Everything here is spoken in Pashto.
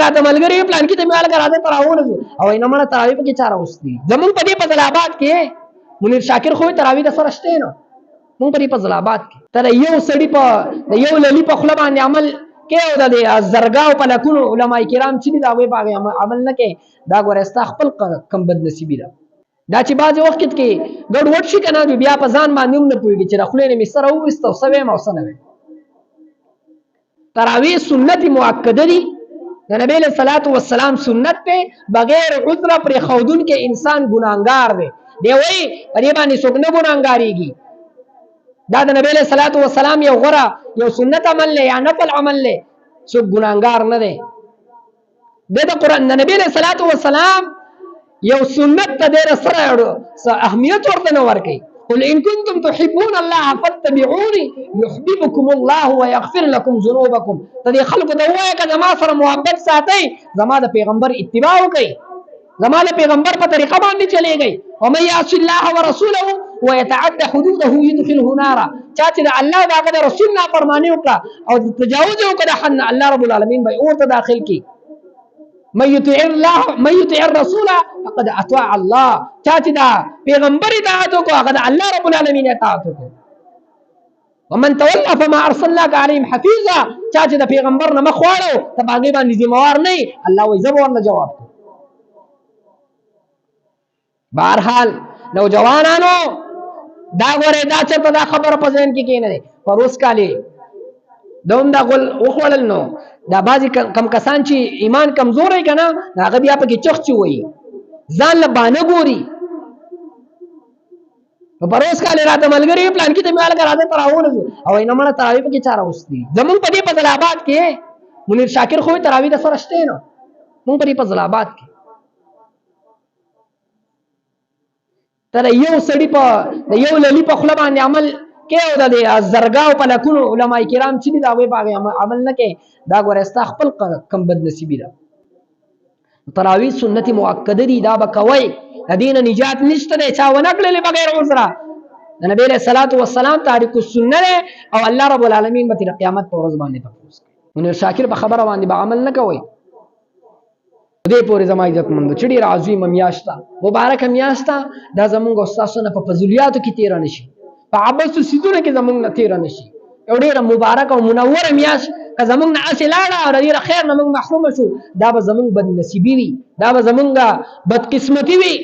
راته ملګری پلان کې ته مال راځه تراوونه او نه مړه تراوی په کې چاره وستي زمون په دې فضل آباد کې منیر شاکر خو تراوی د سره شته نه مونږ په دې فضل آباد کې تر یو سړی په یو للی په خپل باندې عمل کې او د زرګاو په لکونو علما کرام چې دا وې باغ عمل نه کې دا ګورستا خپل کم بد نصیبی ده دا چې باز وخت کې ګډ وډ شي کنه بیا په ځان باندې نه پويږي چې خپل نه مستر او واستو سوي مو سنوي تراوی سنت مؤکده دي د نبی له صلوات و سلام سنت ته بغیر عذر پر خودون کې انسان ګناګار دی دی وای پرې باندې څوک نه ګناګاریږي دا د نبی له صلوات و سلام یو غره یو سنت عمل له یا نفل عمل له څوک ګناګار نه دی د قرآن د نبی له صلوات و سلام یو سنت ته ډېر سره اهمیت ورته نه ورکي قل ان كنتم تحبون الله فاتبعوني يحببكم الله ويغفر لكم ذنوبكم تدې خلکو ته وایي که زما سره محبت ساتئ زما د پیغمبر اتباع وکئ زما د پیغمبر په طریقه باندې چلیږئ ومن يعص الله ورسوله ويتعدى حدوده يدخله نارا چا چې د الله د هغه د رسول نافرماني وکړه او تجاوز وکړه د حد نه الله رب العالمین به اور ته داخل کړي من يطيع الرسول فقد اطاع الله چا چې دا پیغمبر اطاعت وکړو هغه د الله رب العالمین اطاعت وکړو ومن تولى فما ارسلناك عليهم حفيظا چا چې د پیغمبر نه مخ واړو ته باندې باندې ذمہوار نه الله وایي زه ورنه جواب کوم بهرحال نوجوانانو دا غوړې دا چرته دا خبره په ذهن کې کېنه ده پروس کالي دوم دا غول وخوړل نو دا بازي کم کسان چې ایمان کمزوري کنه هغه بیا په کې چخچي وي ځان له باندې ګوري په پروس کالي راته ملګری پلان کې ته مال راځه تراوونه او نه مړه تراوی په کې چاره وستي زمون په دې فضل آباد کې منیر شاکر خو تراوی د سره شته نه مونږ په دې فضل آباد کې تر یو سړی په یو للی په خپل باندې عمل کې او د زرګاو په لکونو علما کرام چې دا وې باغ عمل نه کې دا ګورستا خپل کم بد نصیبی ده تراوی سنت مؤکده دي دا بکوي دین نجات نشته ده چا ونکړل بغیر عذر د نبی له صلوات و سلام تاریخ السنت او الله رب العالمین به تر قیامت پر ورځ باندې تفوس منیر شاکر په خبره باندې به عمل نه کوي دې پورې زما عزت مند چړي راځي ممیاشتا مبارک میاشتا دا زمونږ استادونه په فضیلاتو کې تیر نشي په عباسو سيزونه کې زمونږ نه تیر نشي یو ډېر مبارک او منور میاش که زمونږ نه اصلاړه او ډېر خیر نه موږ محروم شو دا به زمونږ بد نصیبی وي دا به زمونږ بد قسمتي وي